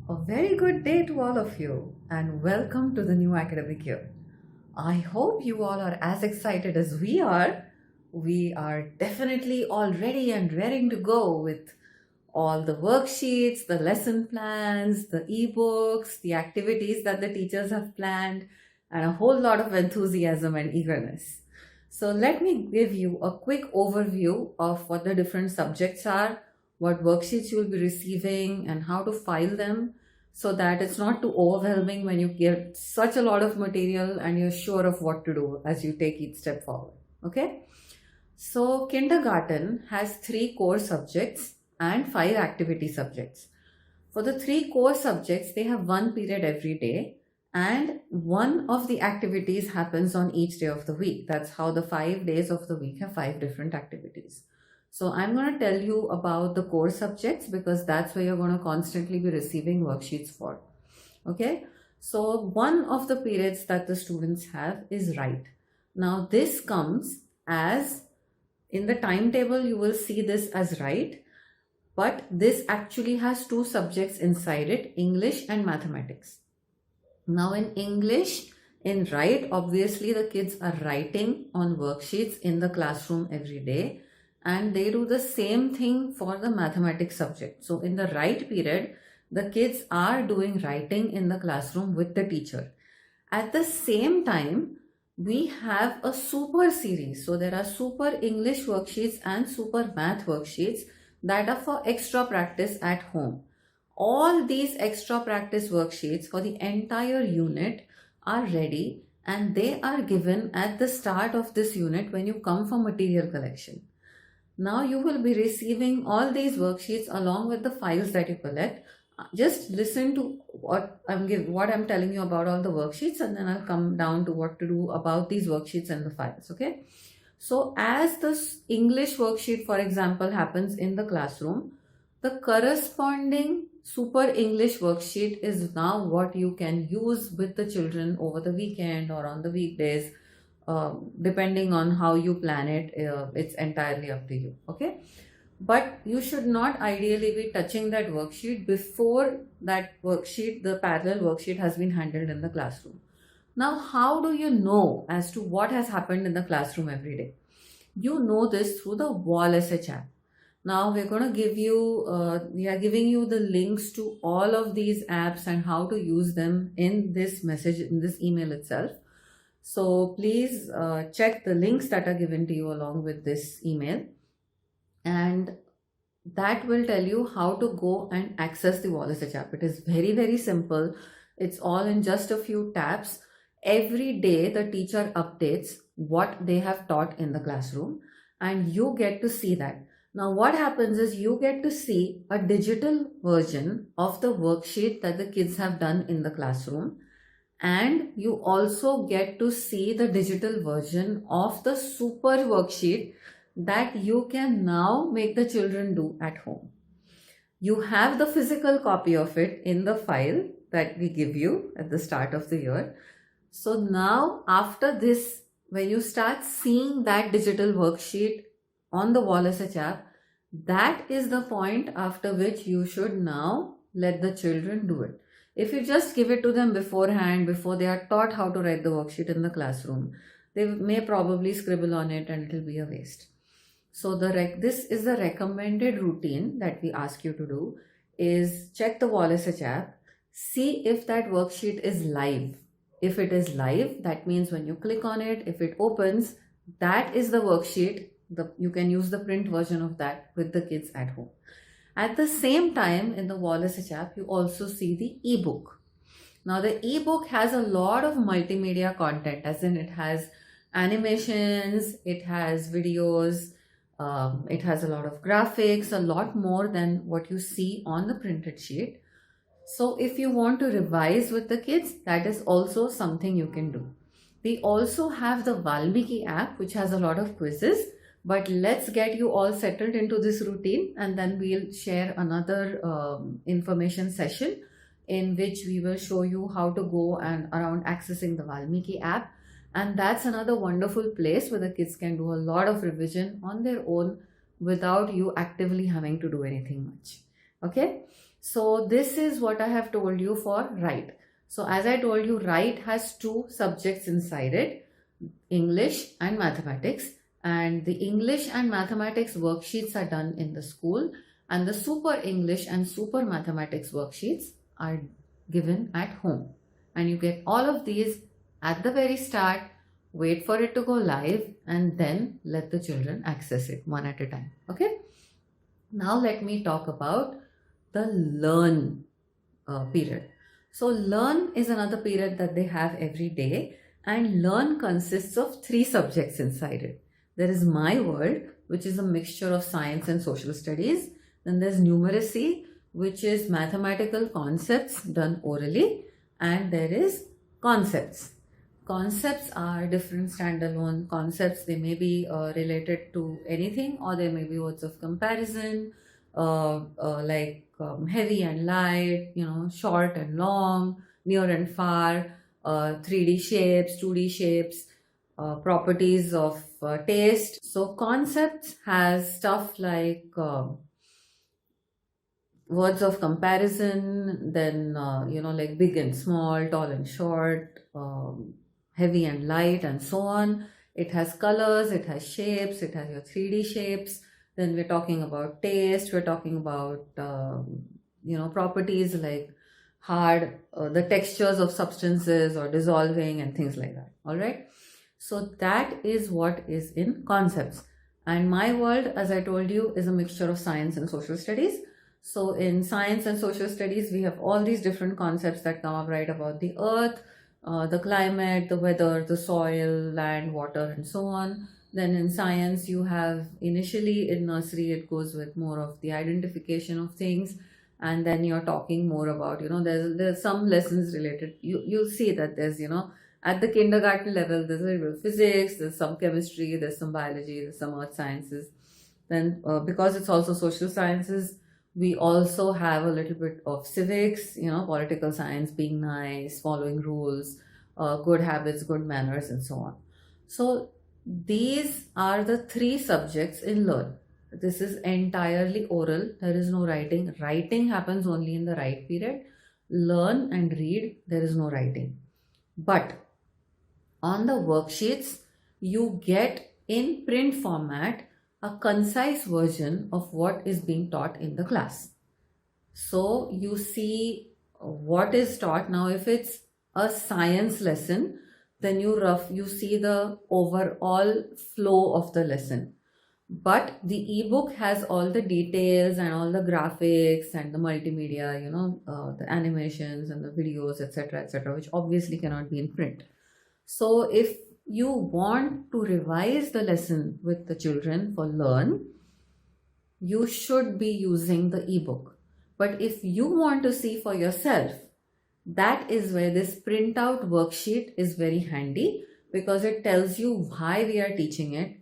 A very good day to all of you and welcome to the new academic year. I hope you all are as excited as we are. We are definitely all ready and raring to go with all the worksheets, the lesson plans, the ebooks, the activities that the teachers have planned, and a whole lot of enthusiasm and eagerness. So, let me give you a quick overview of what the different subjects are, what worksheets you will be receiving, and how to file them so that it's not too overwhelming when you get such a lot of material and you're sure of what to do as you take each step forward. Okay? So, kindergarten has 3 core subjects and 5 activity subjects. For the 3 core subjects, they have 1 period every day, and one of the activities happens on each day of the week. That's how the 5 days of the week have 5 different activities. So I'm going to tell you about the core subjects because that's where you're going to constantly be receiving worksheets for. Okay. So one of the periods that the students have is write. Now this comes as in the timetable, you will see this as write, but this actually has 2 subjects inside it, English and mathematics. Now in English, in write, obviously the kids are writing on worksheets in the classroom every day, and they do the same thing for the mathematics subject. So in the write period, the kids are doing writing in the classroom with the teacher. At the same time, we have a super series. So there are super English worksheets and super math worksheets that are for extra practice at home. All these extra practice worksheets for the entire unit are ready and they are given at the start of this unit when you come for material collection. Now you will be receiving all these worksheets along with the files that you collect. Just listen to what I'm telling you about all the worksheets, and then I'll come down to what to do about these worksheets and the files. Okay. So as the English worksheet, for example, happens in the classroom, the corresponding Super English worksheet is now what you can use with the children over the weekend or on the weekdays, depending on how you plan it. It's entirely up to you. Okay. But you should not ideally be touching that worksheet before that worksheet, the parallel worksheet, has been handled in the classroom. Now, how do you know as to what has happened in the classroom every day? You know this through the WalSH app. Now we're going to give you, we are giving you the links to all of these apps and how to use them in this message, in this email itself. So please check the links that are given to you along with this email. And that will tell you how to go and access the WalSH app. It is very, very simple. It's all in just a few taps. Every day the teacher updates what they have taught in the classroom and you get to see that. Now what happens is you get to see a digital version of the worksheet that the kids have done in the classroom, and you also get to see the digital version of the super worksheet that you can now make the children do at home. You have the physical copy of it in the file that we give you at the start of the year. So now after this, when you start seeing that digital worksheet on the WalSH app, that is the point after which you should now let the children do it. If you just give it to them beforehand, before they are taught how to write the worksheet in the classroom, they may probably scribble on it and it will be a waste. So this is the recommended routine that we ask you to do is check the WalSH app, see if that worksheet is live. If it is live, that means when you click on it, if it opens, that is the worksheet. You can use the print version of that with the kids at home. At the same time, in the WalSH app, you also see the ebook. Now the ebook has a lot of multimedia content, as in it has animations, it has videos, it has a lot of graphics, a lot more than what you see on the printed sheet. So if you want to revise with the kids, that is also something you can do. We also have the Walmiki app, which has a lot of quizzes. But let's get you all settled into this routine, and then we'll share another information session in which we will show you how to go and around accessing the Walmiki app. And that's another wonderful place where the kids can do a lot of revision on their own without you actively having to do anything much. Okay. So this is what I have told you for write. So as I told you, write has two subjects inside it, English and mathematics. And the English and mathematics worksheets are done in the school, and the super English and super mathematics worksheets are given at home. And you get all of these at the very start, wait for it to go live, and then let the children access it one at a time. Okay. Now let me talk about the learn period. So learn is another period that they have every day, and learn consists of three subjects inside it. There is my world, which is a mixture of science and social studies. Then there's numeracy, which is mathematical concepts done orally, and there is concepts. Concepts are different standalone concepts. They may be related to anything, or they may be words of comparison, like heavy and light, short and long, near and far, 3D shapes, 2D shapes, properties of taste. So concepts has stuff like words of comparison, then like big and small, tall and short, heavy and light, and so on. It has colors, it has shapes, it has your 3D shapes. Then we're talking about taste, we're talking about properties like hard, the textures of substances or dissolving and things like that. All right, so that is what is in concepts. And my world, as I told you, is a mixture of science and social studies. So in science and social studies, we have all these different concepts that come up, right, about the earth, the climate, the weather, the soil, land, water, and so on. Then in science, you have initially in nursery, it goes with more of the identification of things. And then you're talking more about, there's some lessons related. You'll see that there's, at the kindergarten level, there's a little physics, there's some chemistry, there's some biology, there's some earth sciences. Then because it's also social sciences, we also have a little bit of civics, political science, being nice, following rules, good habits, good manners, and so on. So these are the three subjects in learn. This is entirely oral. There is no writing. Writing happens only in the write period. Learn and read, there is no writing. But on the worksheets, you get in print format a concise version of what is being taught in the class. So you see what is taught. Now, if it's a science lesson, then you see the overall flow of the lesson. But the ebook has all the details and all the graphics and the multimedia, the animations and the videos, etc., which obviously cannot be in print. So if you want to revise the lesson with the children for learn, you should be using the ebook. But if you want to see for yourself, that is where this printout worksheet is very handy, because it tells you why we are teaching it,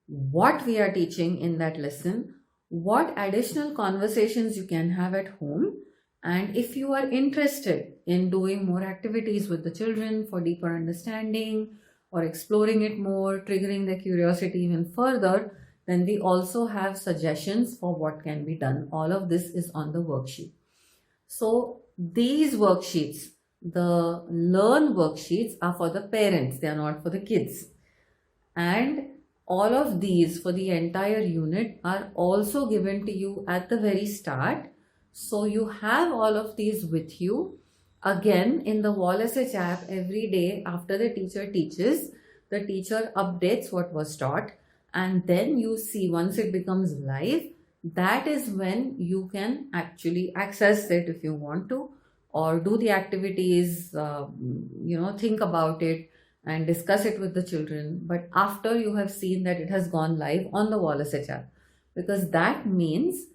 what we are teaching in that lesson, what additional conversations you can have at home, and if you are interested in doing more activities with the children for deeper understanding or exploring it more, triggering their curiosity even further, then we also have suggestions for what can be done. All of this is on the worksheet. So these worksheets, the learn worksheets, are for the parents, they are not for the kids. And all of these for the entire unit are also given to you at the very start. So you have all of these with you. Again, in the WalSH app, every day after the teacher teaches, the teacher updates what was taught. And then you see, once it becomes live, that is when you can actually access it if you want to, or do the activities, think about it and discuss it with the children. But after you have seen that it has gone live on the WalSH app, because that means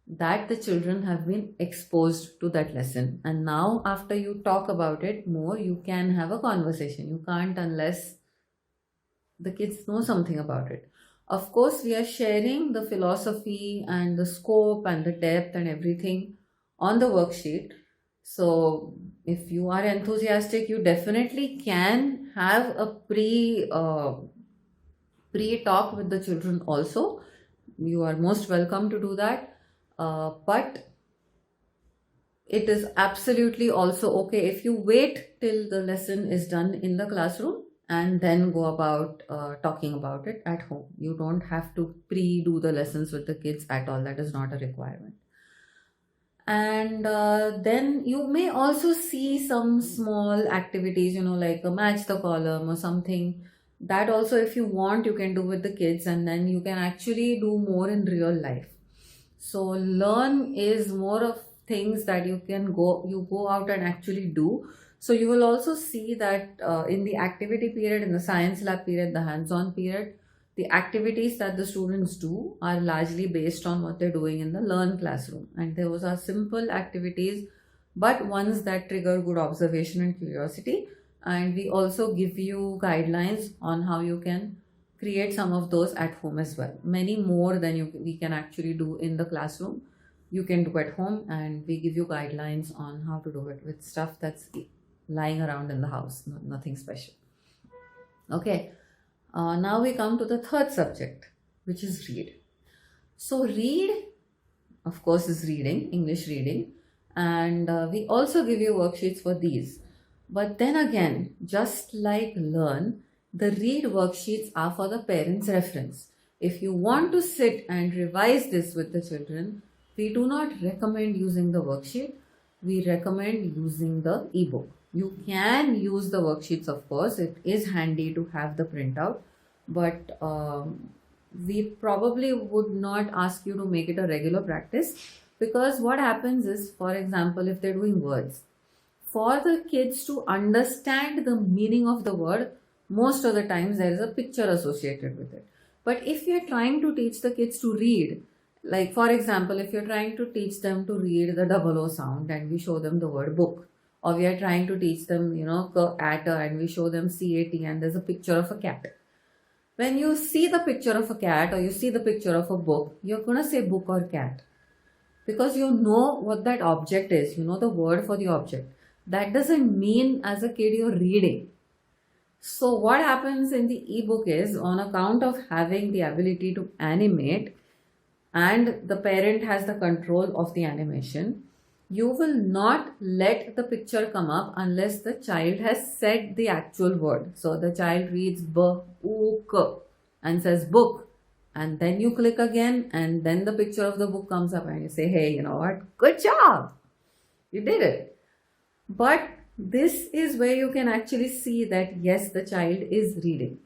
that the children have been exposed to that lesson. And now after you talk about it more, you can have a conversation. You can't unless the kids know something about it. Of course, we are sharing the philosophy and the scope and the depth and everything on the worksheet. So if you are enthusiastic, you definitely can have a pre-talk with the children also. You are most welcome to do that. But it is absolutely also okay if you wait till the lesson is done in the classroom and then go about talking about it at home. You don't have to pre-do the lessons with the kids at all. That is not a requirement. And then you may also see some small activities, like a match the column or something. That also, if you want, you can do with the kids, and then you can actually do more in real life. So learn is more of things that you go out and actually do. So you will also see that in the activity period, in the science lab period, the hands-on period, the activities that the students do are largely based on what they're doing in the learn classroom. And those are simple activities, but ones that trigger good observation and curiosity. And we also give you guidelines on how you can create some of those at home as well. Many more than we can actually do in the classroom. You can do at home, and we give you guidelines on how to do it with stuff that's lying around in the house, nothing special. Okay, now we come to the third subject, which is read. So read, of course, is reading, English reading, and we also give you worksheets for these. But then again, just like learn, the read worksheets are for the parents' reference. If you want to sit and revise this with the children, we do not recommend using the worksheet. We recommend using the ebook. You can use the worksheets, of course. It is handy to have the printout, but we probably would not ask you to make it a regular practice, because what happens is, for example, if they're doing words, for the kids to understand the meaning of the word, most of the times there is a picture associated with it. But if you're trying to teach the kids to read, like for example, if you're trying to teach them to read the double O sound and we show them the word book, or we are trying to teach them, cat, and we show them CAT and there's a picture of a cat. When you see the picture of a cat or you see the picture of a book, you're going to say book or cat, because you know what that object is, you know the word for the object. That doesn't mean as a kid you're reading. So what happens in the ebook is, on account of having the ability to animate and the parent has the control of the animation, you will not let the picture come up unless the child has said the actual word. So the child reads book and says book, and then you click again, and then the picture of the book comes up and you say, hey, you know what, good job, you did it. But this is where you can actually see that yes, the child is reading.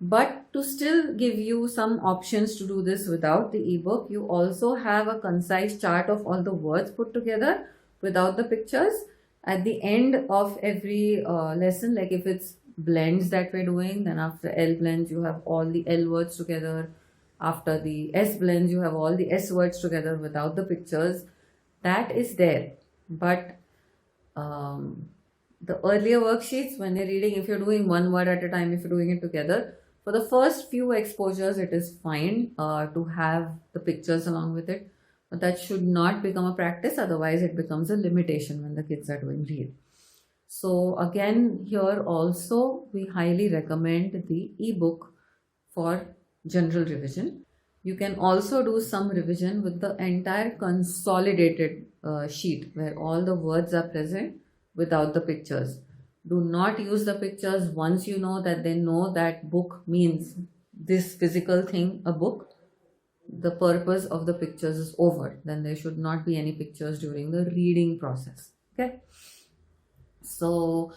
But to still give you some options to do this without the ebook, you also have a concise chart of all the words put together without the pictures at the end of every lesson. Like if it's blends that we're doing, then after L blends you have all the L words together. After the S blends you have all the S words together without the pictures. That is there. But the earlier worksheets, when they're reading, if you're doing one word at a time, if you're doing it together, for the first few exposures, it is fine to have the pictures along with it. But that should not become a practice. Otherwise, it becomes a limitation when the kids are doing read. So again, here also, we highly recommend the ebook for general revision. You can also do some revision with the entire consolidated sheet where all the words are present without the pictures. Do not use the pictures once you know that they know that book means this physical thing, a book. The purpose of the pictures is over. Then there should not be any pictures during the reading process. Okay. So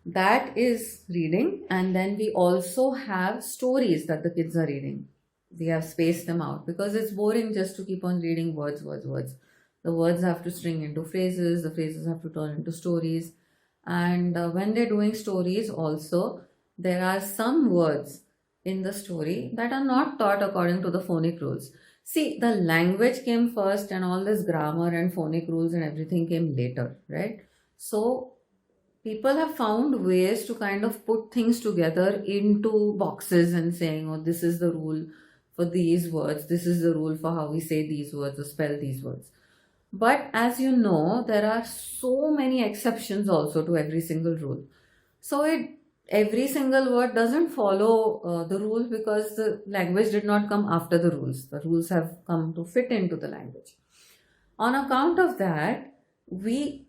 that is reading. And then we also have stories that the kids are reading. We have spaced them out because it's boring just to keep on reading words. The words have to string into phrases. The phrases have to turn into stories. And when they're doing stories also, there are some words in the story that are not taught according to the phonic rules. See, the language came first and all this grammar and phonic rules and everything came later, right? So people have found ways to kind of put things together into boxes and saying, oh, this is the rule for these words. This is the rule for how we say these words or spell these words. But as you know, there are so many exceptions also to every single rule. So every single word doesn't follow the rule because the language did not come after the rules. The rules have come to fit into the language. On account of that, we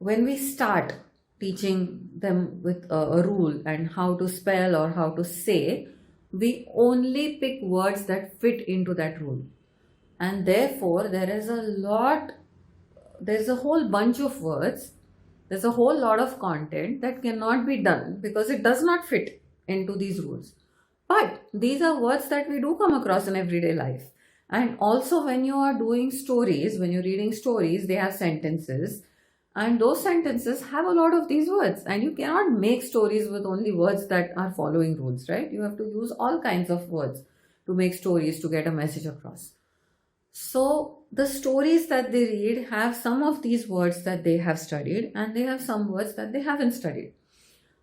when we start teaching them with a rule and how to spell or how to say, we only pick words that fit into that rule. And therefore, there's a whole bunch of words, there's a whole lot of content that cannot be done because it does not fit into these rules. But these are words that we do come across in everyday life. And also, when you are doing stories, when you're reading stories, they have sentences, and those sentences have a lot of these words. And you cannot make stories with only words that are following rules, right? You have to use all kinds of words to make stories to get a message across. So the stories that they read have some of these words that they have studied, and they have some words that they haven't studied.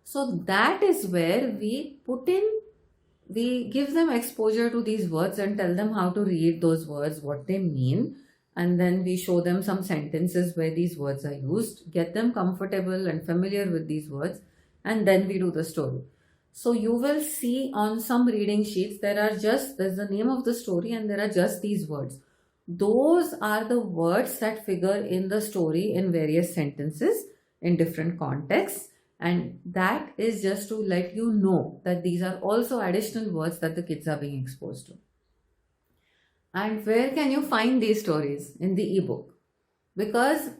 So that is where we give them exposure to these words and tell them how to read those words, what they mean, and then we show them some sentences where these words are used, get them comfortable and familiar with these words, and then we do the story. So you will see on some reading sheets there's the name of the story and there are just these words. Those are the words that figure in the story in various sentences in different contexts, and that is just to let you know that these are also additional words that the kids are being exposed to. And where can you find these stories? In the ebook. Because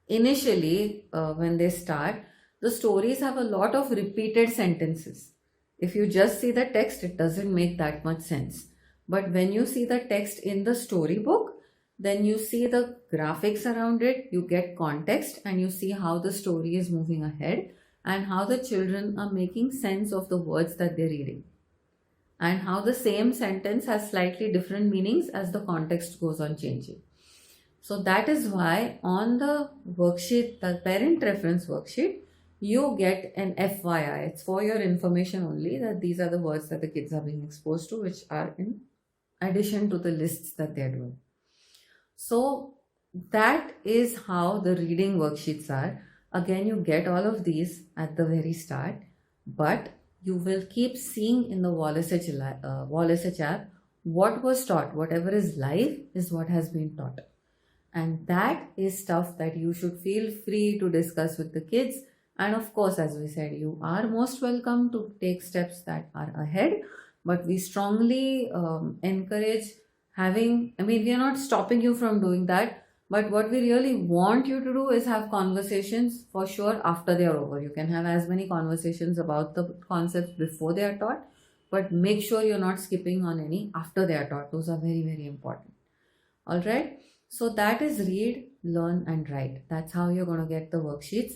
initially, when they start, the stories have a lot of repeated sentences. If you just see the text, it doesn't make that much sense. But when you see the text in the storybook, then you see the graphics around it, you get context, and you see how the story is moving ahead and how the children are making sense of the words that they're reading, and how the same sentence has slightly different meanings as the context goes on changing. So that is why on the worksheet, the parent reference worksheet, you get an FYI. It's for your information only that these are the words that the kids are being exposed to, which are in addition to the lists that they're doing. So that is how the reading worksheets are. Again, you get all of these at the very start, but you will keep seeing in the WalSH app what was taught. Whatever is live is what has been taught. And that is stuff that you should feel free to discuss with the kids. And of course, as we said, you are most welcome to take steps that are ahead. But we strongly encourage we are not stopping you from doing that. But what we really want you to do is have conversations for sure after they are over. You can have as many conversations about the concepts before they are taught, but make sure you're not skipping on any after they are taught. Those are very, very important. All right. So that is read, learn, and write. That's how you're going to get the worksheets.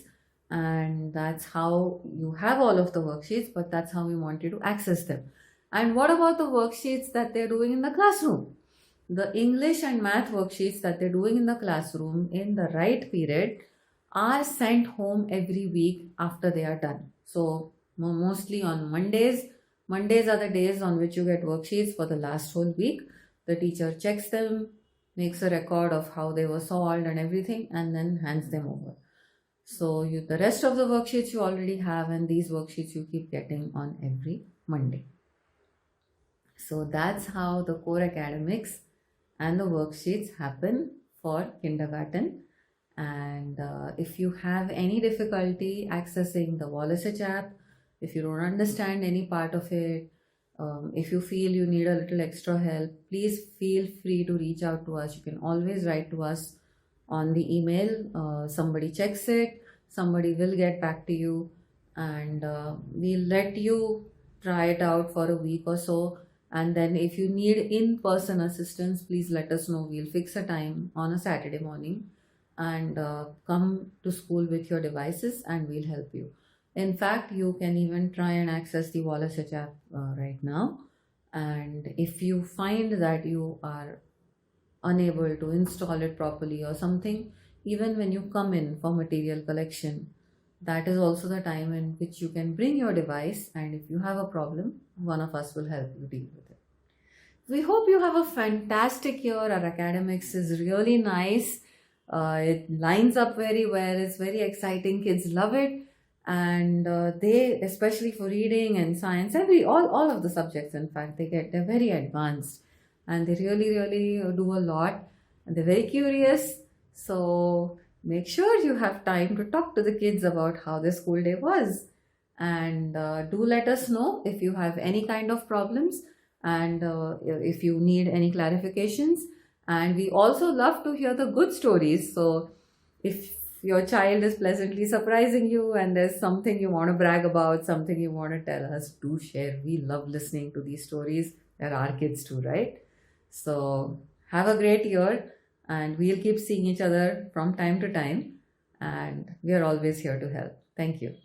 And that's how you have all of the worksheets, but that's how we want you to access them. And what about the worksheets that they're doing in the classroom? The English and math worksheets that they're doing in the classroom in the right period are sent home every week after they are done. So mostly on Mondays. Mondays are the days on which you get worksheets for the last whole week. The teacher checks them, makes a record of how they were solved and everything, and then hands them over. So the rest of the worksheets you already have, and these worksheets you keep getting on every Monday. So that's how the core academics and the worksheets happen for kindergarten. And if you have any difficulty accessing the WalSH app, if you don't understand any part of it, if you feel you need a little extra help, please feel free to reach out to us. You can always write to us on the email. Somebody checks it, somebody will get back to you, and we'll let you try it out for a week or so. And then if you need in-person assistance, please let us know. We'll fix a time on a Saturday morning and come to school with your devices and we'll help you. In fact, you can even try and access the WalSH app right now. And if you find that you are unable to install it properly or something, even when you come in for material collection, that is also the time in which you can bring your device, and if you have a problem, one of us will help you deal with it. We hope you have a fantastic year. Our academics is really nice. It lines up very well. It's very exciting. Kids love it. And they, especially for reading and science, all of the subjects, in fact, they're very advanced. And they really, really do a lot. And they're very curious. So make sure you have time to talk to the kids about how the school day was. And do let us know if you have any kind of problems, and if you need any clarifications. And we also love to hear the good stories. So if your child is pleasantly surprising you and there's something you want to brag about, something you want to tell us, do share. We love listening to these stories. They're our kids too, right? So have a great year, and we'll keep seeing each other from time to time. And we are always here to help. Thank you.